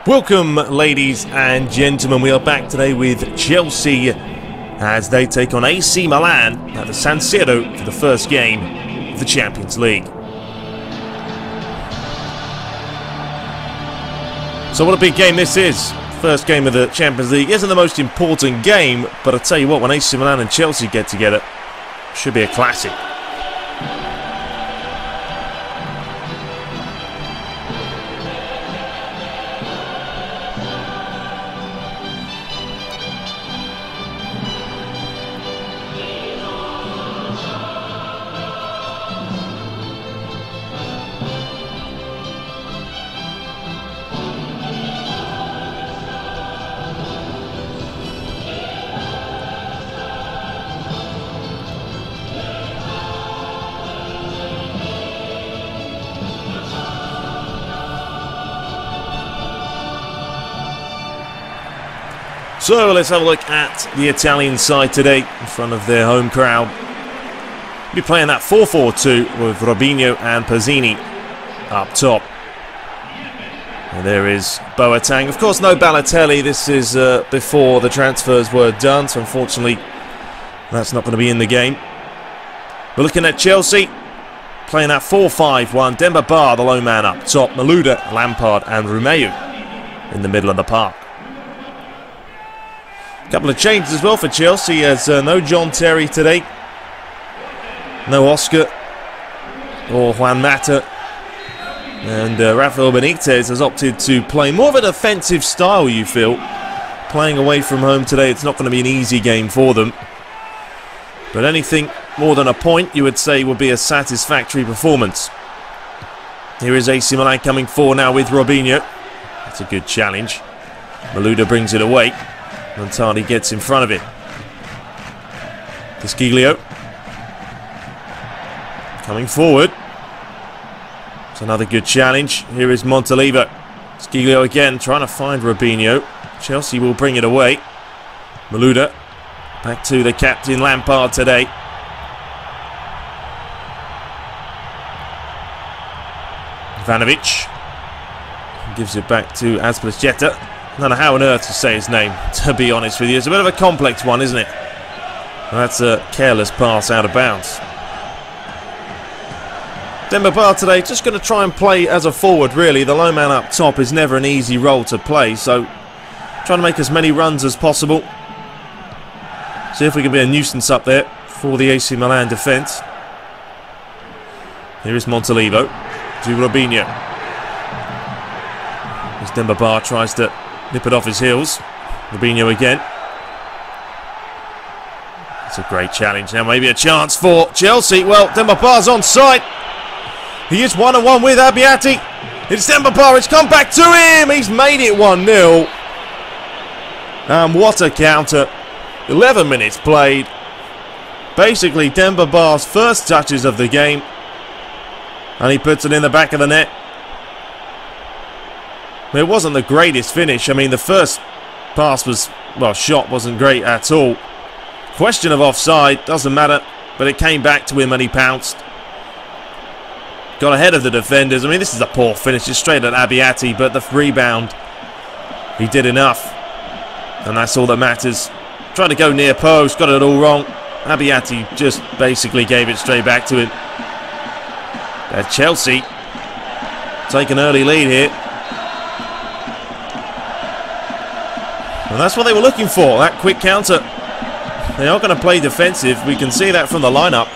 Welcome, ladies and gentlemen. We are back today with Chelsea as they take on AC Milan at the San Siro for the first game of the Champions League. So what a big game this is. First game of the Champions League isn't the most important game, but I tell you what, when AC Milan and Chelsea get together, it should be a classic. So let's have a look at the Italian side today in front of their home crowd. We'll be playing that 4-4-2 with Robinho and Pazzini up top. And there is Boateng. Of course, no Balotelli. This is before the transfers were done, so unfortunately that's not going to be in the game. We're looking at Chelsea playing that 4-5-1. Demba Ba, the lone man up top. Malouda, Lampard and Romeu in the middle of the park. Couple of changes as well for Chelsea, as no John Terry today, no Oscar or Juan Mata, and Rafael Benitez has opted to play more of a defensive style, you feel. Playing away from home today, it's not going to be an easy game for them, but anything more than a point you would say would be a satisfactory performance. Here is AC Milan coming forward now with Robinho. That's a good challenge. Malouda brings it away. Montani gets in front of it. Casciglio coming forward. It's another good challenge. Here is Montalivo. Casciglio again trying to find Robinho. Chelsea will bring it away. Malouda back to the captain Lampard today. Ivanovic gives it back to Azpilicueta. I don't know how on earth to say his name, to be honest with you. It's a bit of a complex one, isn't it? That's a careless pass out of bounds. Demba Ba today just going to try and play as a forward, really. The lone man up top is never an easy role to play, so trying to make as many runs as possible. See if we can be a nuisance up there for the AC Milan defence. Here is Montalivo to Robinho. As Demba Ba tries to nip it off his heels. Robinho again. It's a great challenge. Now maybe a chance for Chelsea. Well, Demba Ba's on side. He is 1-on-1 with Abbiati. It's Demba Ba. It's come back to him. He's made it 1-0. And what a counter. 11 minutes played. Basically Demba Ba's first touches of the game. And he puts it in the back of the net. It wasn't the greatest finish. I mean, the first pass was, well, shot wasn't great at all. Question of offside, doesn't matter, but it came back to him and he pounced. Got ahead of the defenders. I mean, this is a poor finish, just straight at Abbiati, but the rebound, he did enough. And that's all that matters. Tried to go near post, got it all wrong. Abbiati just basically gave it straight back to him. Chelsea take an early lead here. And that's what they were looking for, that quick counter. They are going to play defensive. We can see that from the lineup.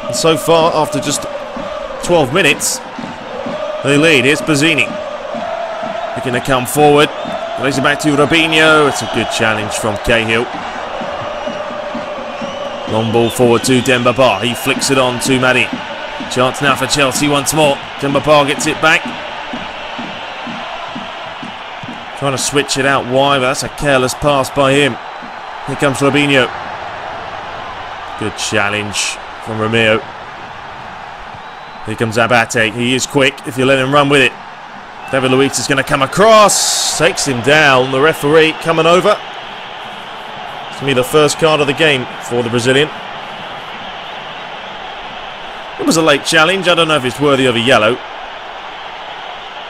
And so far, after just 12 minutes, they lead. Here's Pazzini. Looking to come forward. Lays it back to Robinho. It's a good challenge from Cahill. Long ball forward to Demba Ba. He flicks it on to Madi. Chance now for Chelsea once more. Demba Ba gets it back. Trying to switch it out wide, but that's a careless pass by him. Here comes Robinho. Good challenge from Romeo. Here comes Abate. He is quick if you let him run with it. David Luiz is going to come across. Takes him down. The referee coming over. It's going to be the first card of the game for the Brazilian. It was a late challenge. I don't know if it's worthy of a yellow.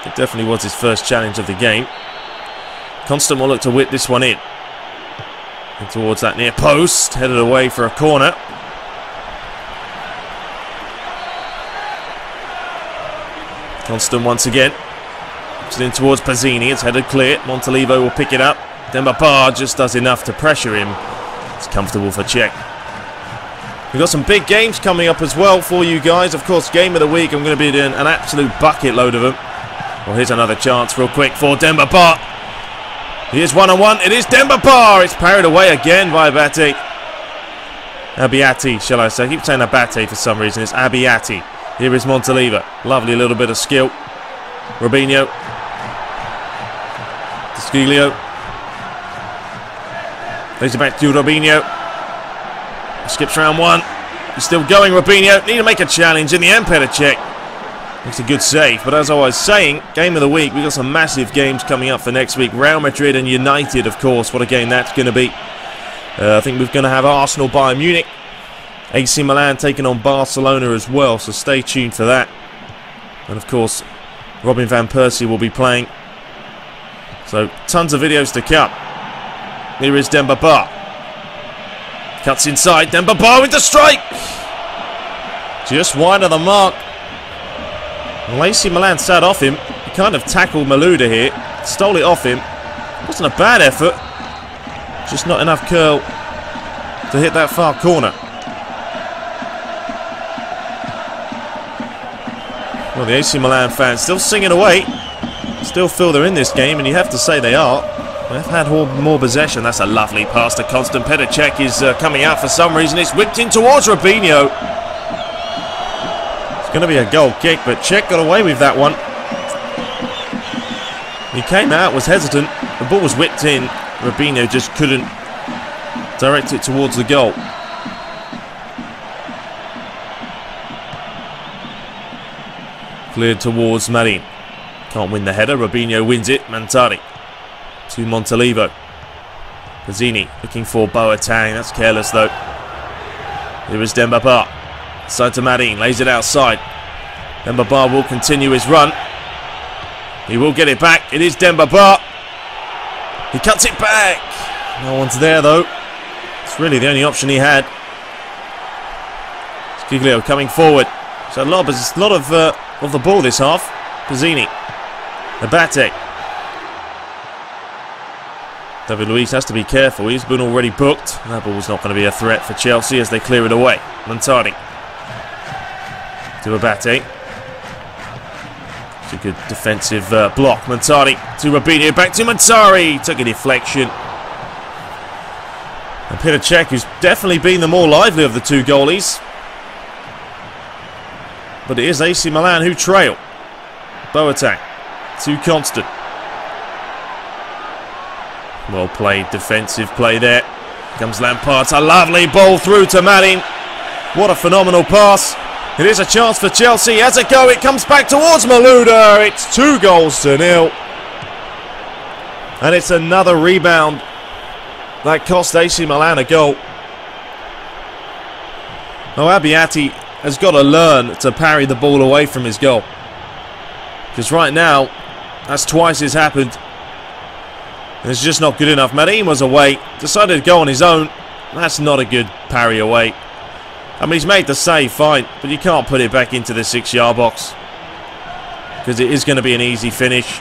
It definitely was his first challenge of the game. Constant will look to whip this one in. And towards that near post, headed away for a corner. Constant once again. Puts it in towards Pazzini. It's headed clear. Montalivo will pick it up. Demba Ba just does enough to pressure him. It's comfortable for Czech. We've got some big games coming up as well for you guys. Of course, game of the week, I'm going to be doing an absolute bucket load of them. Well, here's another chance real quick for Demba Ba. Here's one-on-one. It is Demba Ba. It's parried away again by Abate. Abbiati, shall I say. I keep saying Abate for some reason. It's Abbiati. Here is Montalivo. Lovely little bit of skill. Robinho. Desquiglio. Lays it back to Robinho. Skips round one. He's still going, Robinho. Need to make a challenge in the end. Petr Cech makes a good save. But as I was saying, game of the week, we've got some massive games coming up for next week. Real Madrid and United, of course. What a game that's going to be. I think we're going to have Arsenal, Bayern Munich. AC Milan taking on Barcelona as well. So stay tuned for that. And of course, Robin van Persie will be playing. So tons of videos to come. Here is Demba Ba. Cuts inside. Demba Ba with the strike. Just wide of the mark. Well, AC Milan sat off him. He kind of tackled Malouda here. Stole it off him. Wasn't a bad effort. Just not enough curl to hit that far corner. Well, the AC Milan fans still singing away. Still feel they're in this game, and you have to say they are. They've had more possession. That's a lovely pass to Constant. Petr Cech is coming out for some reason. It's whipped in towards Robinho. It's going to be a goal kick, but Cech got away with that one. He came out, was hesitant. The ball was whipped in. Robinho just couldn't direct it towards the goal. Cleared towards Marin. Can't win the header. Robinho wins it. Mantari to Montalivo. Pazzini looking for Boateng. That's careless though. Here is Demba Ba. Side to Marin. Lays it outside. Demba Ba will continue his run. He will get it back. It is Demba Ba. He cuts it back. No one's there though. It's really the only option he had. Desquiglio coming forward. So a lot of the ball this half. Pazzini. Abate. David Luiz has to be careful. He's been already booked. That ball's not going to be a threat for Chelsea as they clear it away. Montari. To Abate. It's a good defensive block. Montari to Robinho. Back to Montari. Took a deflection. And Petr Cech, who's definitely been the more lively of the two goalies. But it is AC Milan who trail. Boateng to Constant. Well played, defensive play there. Comes Lampard, a lovely ball through to Marin. What a phenomenal pass. It is a chance for Chelsea. As it go, it comes back towards Malouda. It's 2-0. And it's another rebound that cost AC Milan a goal. Oh, Abbiati has got to learn to parry the ball away from his goal. Because right now, that's twice it's happened. And it's just not good enough. Marin was away, decided to go on his own. That's not a good parry away. I mean, he's made the save, fine, but you can't put it back into the 6-yard box. Because it is going to be an easy finish.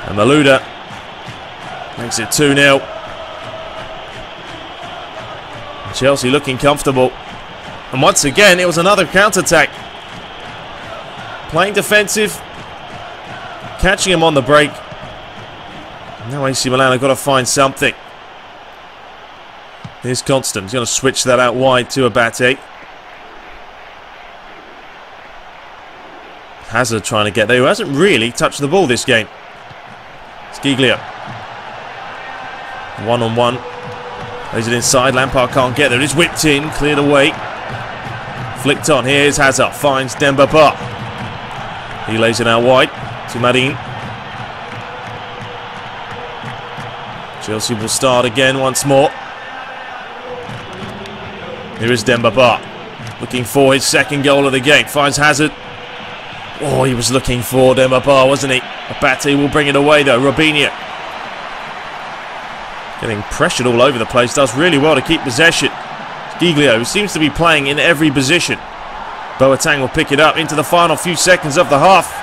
And Malouda makes it 2-0. Chelsea looking comfortable. And once again, it was another counter-attack. Playing defensive. Catching him on the break. Now AC Milan have got to find something. Here's Constant. He's going to switch that out wide to Abate. Hazard trying to get there, who hasn't really touched the ball this game. Desquiglio. One-on-one. Lays it inside. Lampard can't get there. It's whipped in. Cleared away. Flicked on. Here's Hazard. Finds Demba Ba. He lays it out wide to Marin. Chelsea will start again once more. Here is Demba Ba. Looking for his second goal of the game. Finds Hazard. Oh, he was looking for Demba Ba, wasn't he? Abate will bring it away though. Robinho getting pressured all over the place. Does really well to keep possession. Giglio seems to be playing in every position. Boateng will pick it up into the final few seconds of the half.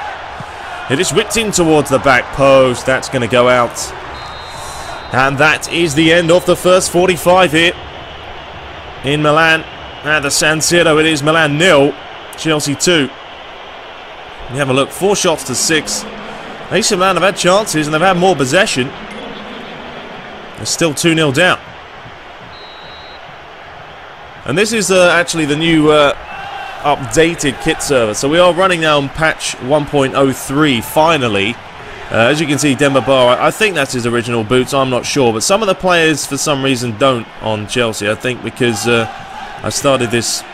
It is whipped in towards the back post. That's going to go out. And that is the end of the first 45 here in Milan. At the San Siro, it is Milan 0, Chelsea 2. You have a look, 4 shots to 6. AC Milan have had chances and they've had more possession. They're still 2-0 down. And this is actually the new updated kit server. So we are running now on patch 1.03 finally. As you can see, Demba Ba, I think that's his original boots, I'm not sure. But some of the players for some reason don't on Chelsea. I think because I started this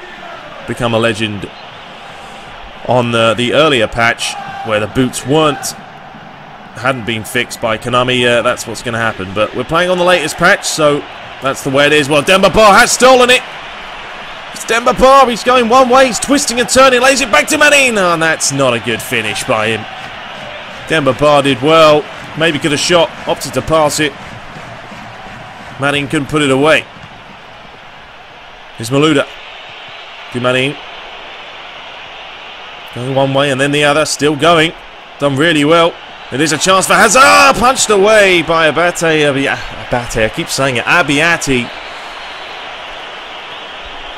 Become a Legend on the earlier patch where the boots hadn't been fixed by Konami. That's what's going to happen. But we're playing on the latest patch, so that's the way it is. Well, Demba Ba has stolen it. It's Demba Ba. He's going one way. He's twisting and turning. Lays it back to Manin. Oh, and that's not a good finish by him. Demba Ba did well. Maybe could have shot. Opted to pass it. Manin couldn't put it away. Here's Malouda. To Manin. Going one way and then the other. Still going. Done really well. It is a chance for Hazard. Punched away by Abate. I keep saying it. Abiati.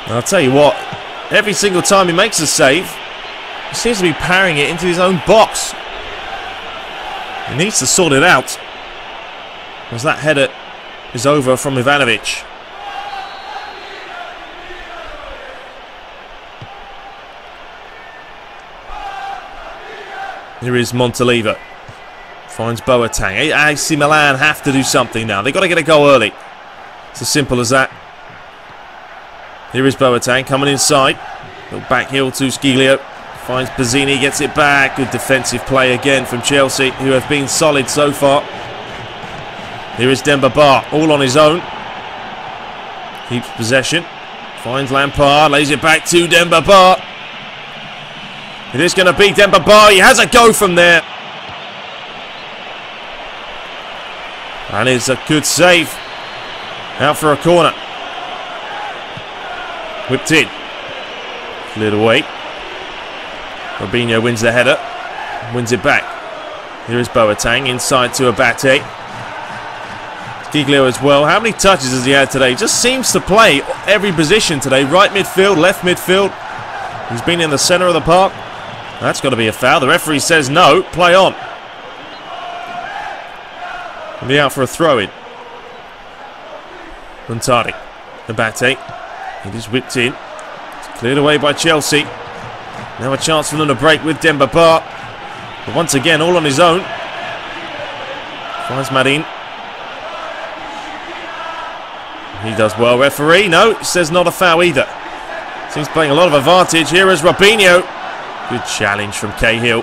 I'll tell you what. Every single time he makes a save, he seems to be parrying it into his own box. He needs to sort it out. As that header is over from Ivanovic. Here is Montalivo. Finds Boateng. AC Milan have to do something now. They've got to get a goal early. It's as simple as that. Here is Boateng coming inside. Little back heel to Giglio. Finds Bazzini, gets it back. Good defensive play again from Chelsea, who have been solid so far. Here is Demba Ba, all on his own. Keeps possession. Finds Lampard, lays it back to Demba Ba. It is going to be Demba Ba. He has a go from there. And it's a good save. Out for a corner. Whipped in. Cleared away. Robinho wins the header. Wins it back. Here is Boateng inside to Abate. Giglio as well. How many touches has he had today? Just seems to play every position today. Right midfield, left midfield. He's been in the centre of the park. That's got to be a foul. The referee says no. Play on. He'll be out for a throw-in. Montari. Abate. It is whipped in. It's cleared away by Chelsea. Now a chance for them to break with Demba Ba. But once again, all on his own. Finds Marin. He does well, referee. No, says not a foul either. Seems playing a lot of advantage. Here is Robinho. Good challenge from Cahill.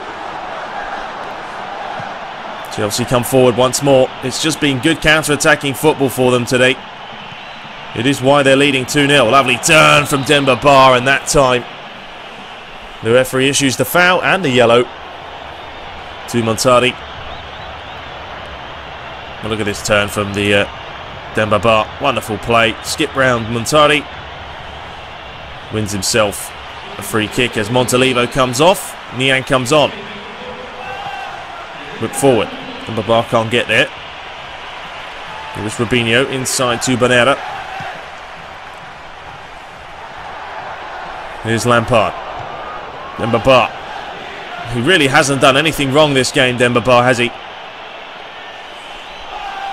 Chelsea come forward once more. It's just been good counter-attacking football for them today. It is why they're leading 2-0. Lovely turn from Demba Ba, and that time the referee issues the foul and the yellow to Montari. Well, look at this turn from the Demba Ba. Wonderful play. Skip round Montari. Wins himself a free kick as Montalivo comes off. Niang comes on. Whip forward. Demba Ba can't get there. It was Robinho inside to Bonera. Here's Lampard. Demba Ba. He really hasn't done anything wrong this game, Demba Ba, has he?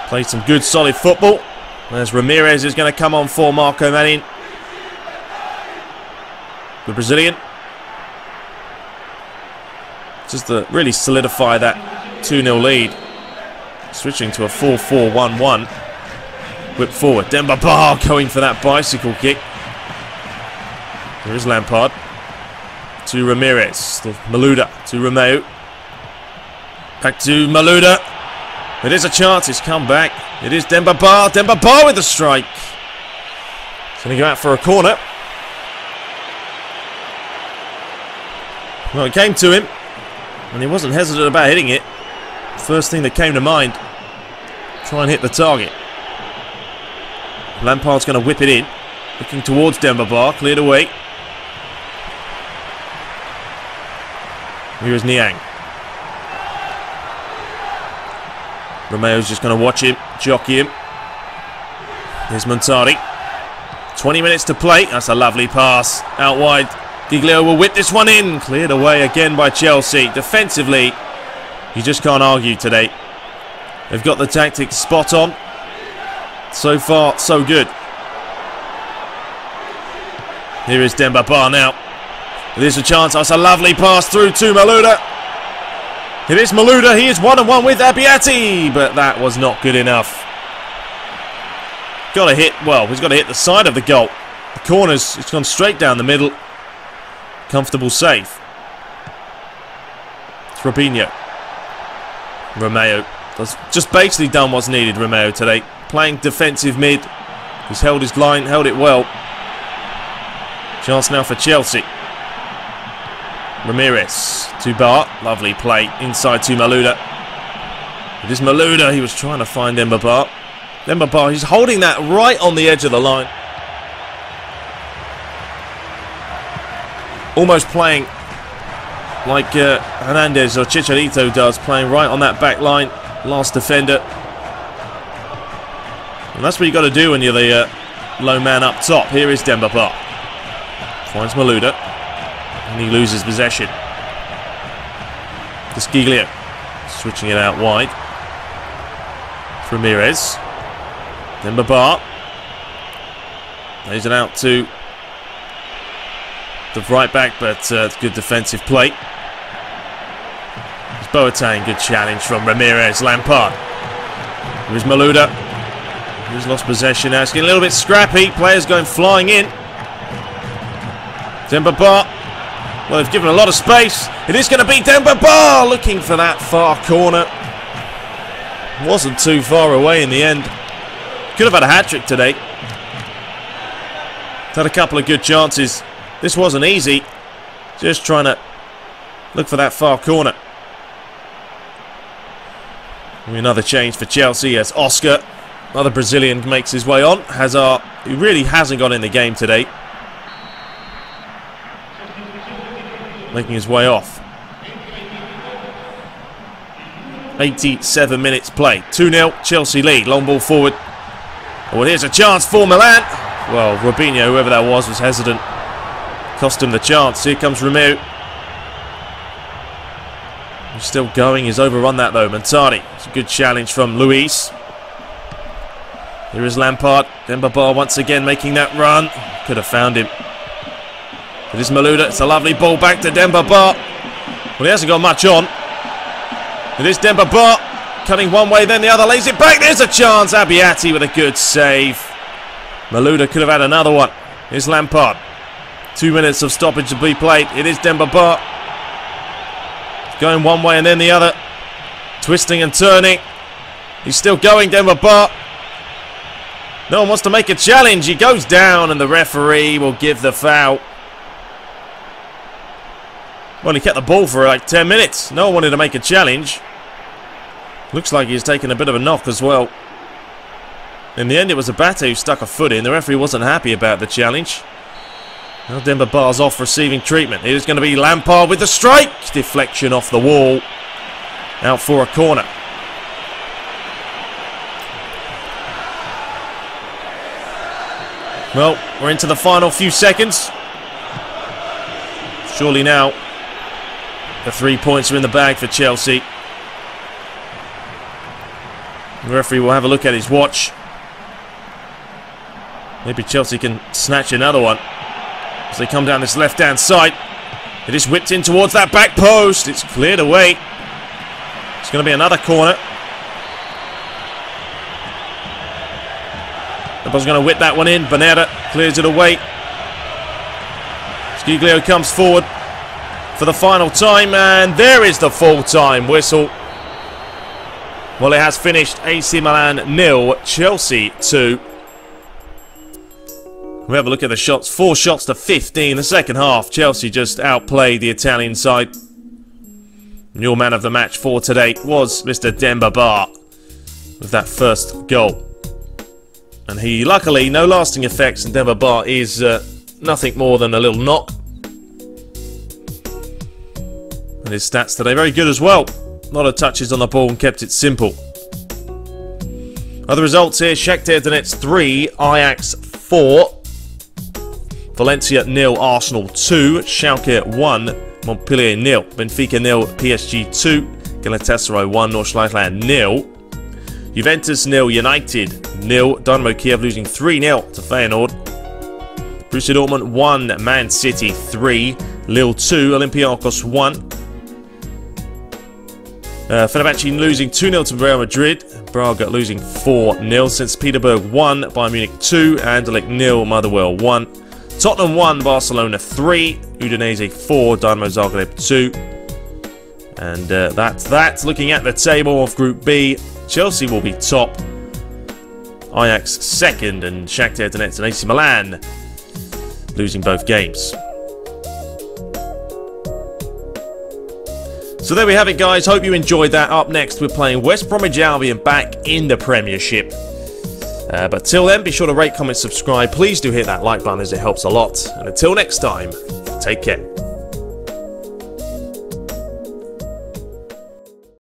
Played some good solid football. As Ramirez is going to come on for Marco Manin. The Brazilian. Just to really solidify that 2-0 lead. Switching to a 4-4-1-1. Whip forward. Demba Ba going for that bicycle kick. Here is Lampard. To Ramirez. To Malouda. To Romeo. Back to Malouda. It is a chance. It's come back. It is Demba Ba. Demba Ba with the strike. It's going to go out for a corner. Well, it came to him. And he wasn't hesitant about hitting it. First thing that came to mind. Try and hit the target. Lampard's going to whip it in. Looking towards Demba Ba. Cleared away. Here is Niang. Romeo's just going to watch him, jockey him. Here's Montari. 20 minutes to play. That's a lovely pass. Out wide. Giglio will whip this one in. Cleared away again by Chelsea. Defensively, you just can't argue today. They've got the tactics spot on. So far, so good. Here is Demba Ba now. There's a chance. That's a lovely pass through to Malouda. It is Malouda. He is 1-on-1 with Abiati, but that was not good enough. Got to hit, well, he's got to hit the side of the goal. The corners, it's gone straight down the middle. Comfortable save. It's Robinho. Romeo has just basically done what's needed, Romeo, today. Playing defensive mid. He's held his line, held it well. Chance now for Chelsea. Ramirez to Bart. Lovely play inside to Malouda. It is Malouda. He was trying to find Demba Ba. Demba Ba, he's holding that right on the edge of the line. Almost playing like Hernandez or Chicharito does, playing right on that back line. Last defender. And that's what you got to do when you're the low man up top. Here is Demba Ba. Finds Malouda. And he loses possession. Giglio. Switching it out wide. Ramirez. Demba Ba. Lays it out to the right back, but it's good defensive play. It's Boateng. Good challenge from Ramirez. Lampard. Here's Malouda. He's lost possession now. It's getting a little bit scrappy. Players going flying in. Demba Ba. Well, they've given a lot of space. It is going to be Demba Ba looking for that far corner. Wasn't too far away in the end. Could have had a hat-trick today. Had a couple of good chances. This wasn't easy. Just trying to look for that far corner. Another change for Chelsea as Oscar, another Brazilian, makes his way on. Hazard, who really hasn't got in the game today, making his way off. 87 minutes play. 2-0, Chelsea lead. Long ball forward. Oh, here's a chance for Milan. Well, Robinho, whoever that was hesitant. Cost him the chance. Here comes Romeo. He's still going. He's overrun that though. Montari. It's a good challenge from Luis. Here is Lampard. Demba Ba once again making that run. Could have found him. It is Malouda. It's a lovely ball back to Demba Ba. Well, he hasn't got much on. It is Demba Ba. Cutting one way, then the other. Lays it back. There's a chance. Abiati with a good save. Malouda could have had another one. Here's Lampard. 2 minutes of stoppage to be played. It is Demba Ba. Going one way and then the other. Twisting and turning. He's still going, Demba Ba. No one wants to make a challenge. He goes down and the referee will give the foul. Well, he kept the ball for like 10 minutes. No one wanted to make a challenge. Looks like he's taken a bit of a knock as well. In the end, it was Abate who stuck a foot in. The referee wasn't happy about the challenge. Now Demba Ba's off receiving treatment. It is going to be Lampard with the strike. Deflection off the wall. Out for a corner. Well, we're into the final few seconds. Surely now the 3 points are in the bag for Chelsea. The referee will have a look at his watch. Maybe Chelsea can snatch another one as they come down this left-hand side. It is whipped in towards that back post. It's cleared away. It's going to be another corner. The ball's going to whip that one in. Bernarda clears it away. Giglio comes forward for the final time, and there is the full-time whistle. Well, it has finished. AC Milan 0, Chelsea 2. We have a look at the shots. 4 shots to 15. The second half, Chelsea just outplayed the Italian side. And your man of the match for today was Mr. Demba Ba with that first goal. And he, luckily, no lasting effects, and Demba Ba is nothing more than a little knock. And his stats today very good as well. A lot of touches on the ball and kept it simple. Other results here: Shakhtar Donetsk 3, Ajax 4, Valencia 0, Arsenal 2, Schalke 1, Montpellier 0, Benfica 0, PSG 2, Galatasaray 1, Nordsjælland 0, Juventus 0, United 0, Dynamo Kiev losing 3-0 to Feyenoord, Borussia Dortmund 1, Man City 3, Lille 2, Olympiacos 1, Fenerbahce losing 2-0 to Real Madrid, Braga losing 4-0, St. Petersburg 1, Bayern Munich 2, Anderlecht 0, Motherwell 1, Tottenham 1, Barcelona 3, Udinese 4, Dynamo Zagreb 2. And that's that. Looking at the table of Group B, Chelsea will be top, Ajax second, and Shakhtar Donetsk and AC Milan losing both games. So there we have it, guys. Hope you enjoyed that. Up next, we're playing West Bromwich Albion back in the Premiership. But till then, be sure to rate, comment, subscribe. Please do hit that like button as it helps a lot. And until next time, take care.